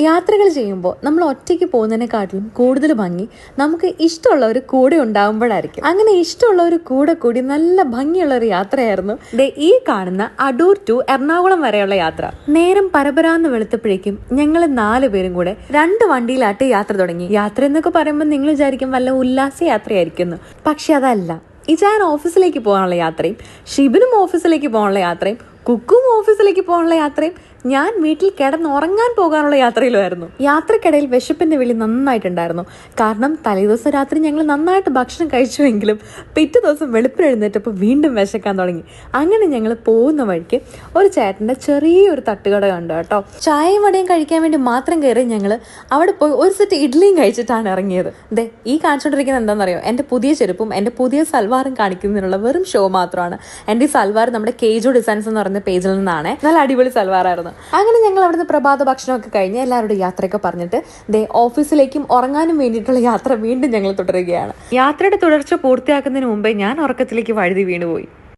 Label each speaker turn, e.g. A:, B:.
A: യാത്രകൾ ചെയ്യുമ്പോൾ നമ്മൾ ഒറ്റയ്ക്ക് പോകുന്നതിനെക്കാട്ടിലും കൂടുതൽ ഭംഗി നമുക്ക് ഇഷ്ടമുള്ള ഒരു കൂടെ ഉണ്ടാകുമ്പോഴായിരിക്കും. അങ്ങനെ ഇഷ്ടമുള്ള ഒരു കൂടെ കൂടി നല്ല ഭംഗിയുള്ള ഒരു യാത്രയായിരുന്നു ഈ കാണുന്ന അടൂർ ടു എറണാകുളം വരെയുള്ള യാത്ര. നേരം പരപരാന്ന് വെളുത്തപ്പോഴേക്കും ഞങ്ങൾ 4 പേരും കൂടെ 2 വണ്ടിയിലാട്ട് യാത്ര തുടങ്ങി. യാത്ര എന്നൊക്കെ പറയുമ്പോൾ നിങ്ങൾ വിചാരിക്കും വല്ല ഉല്ലാസ യാത്രയായിരിക്കുന്നു. പക്ഷെ അതല്ല. ഇജാൻ ഓഫീസിലേക്ക് പോകാനുള്ള യാത്രയും, ഷിബിനും ഓഫീസിലേക്ക് പോകാനുള്ള യാത്രയും, കുക്കും ഓഫീസിലേക്ക് പോകാനുള്ള യാത്രയും, ഞാൻ വീട്ടിൽ കിടന്നുറങ്ങാൻ പോകാനുള്ള യാത്രയിലുമായിരുന്നു. യാത്രക്കിടയിൽ വിശപ്പിന്റെ വിളി നന്നായിട്ടുണ്ടായിരുന്നു. കാരണം തലേദിവസം രാത്രി ഞങ്ങൾ നന്നായിട്ട് ഭക്ഷണം കഴിച്ചുവെങ്കിലും പിറ്റേ ദിവസം വെളുപ്പിന് എഴുന്നേറ്റപ്പോൾ വീണ്ടും വിശക്കാൻ തുടങ്ങി. അങ്ങനെ ഞങ്ങൾ പോകുന്ന വഴിക്ക് ഒരു ചേട്ടൻ്റെ ചെറിയൊരു തട്ടുകട കണ്ടു കേട്ടോ. ചായയും വടയും കഴിക്കാൻ വേണ്ടി മാത്രം കയറി ഞങ്ങൾ അവിടെ പോയി ഒരു സെറ്റ് ഇഡ്ഡലിയും കഴിച്ചിട്ടാണ് ഇറങ്ങിയത്. ഈ കാണിച്ചുകൊണ്ടിരിക്കുന്നത് എന്താണെന്നറിയോ? എൻ്റെ പുതിയ ചെരുപ്പും എൻ്റെ പുതിയ സൽവാറും കാണിക്കുന്നതിനുള്ള വെറും ഷോ മാത്രമാണ്. എൻ്റെ ഈ സൽവാർ നമ്മുടെ കേജോ ഡിസൈൻസ് എന്ന് പറയുന്ന പേജിൽ നിന്നാണ്. നല്ല അടിപൊളി സൽവാറായിരുന്നു. അങ്ങനെ ഞങ്ങൾ അവിടുന്ന് പ്രഭാത ഭക്ഷണമൊക്കെ കഴിഞ്ഞ് എല്ലാവരുടെയും യാത്രയൊക്കെ പറഞ്ഞിട്ട് ഓഫീസിലേക്കും ഉറങ്ങാനും വേണ്ടിയിട്ടുള്ള യാത്ര വീണ്ടും ഞങ്ങൾ തുടരുകയാണ്. യാത്രയുടെ തുടർച്ച പൂർത്തിയാക്കുന്നതിന് മുമ്പേ ഞാൻ ഉറക്കത്തിലേക്ക് വഴുതി വീണുപോയി.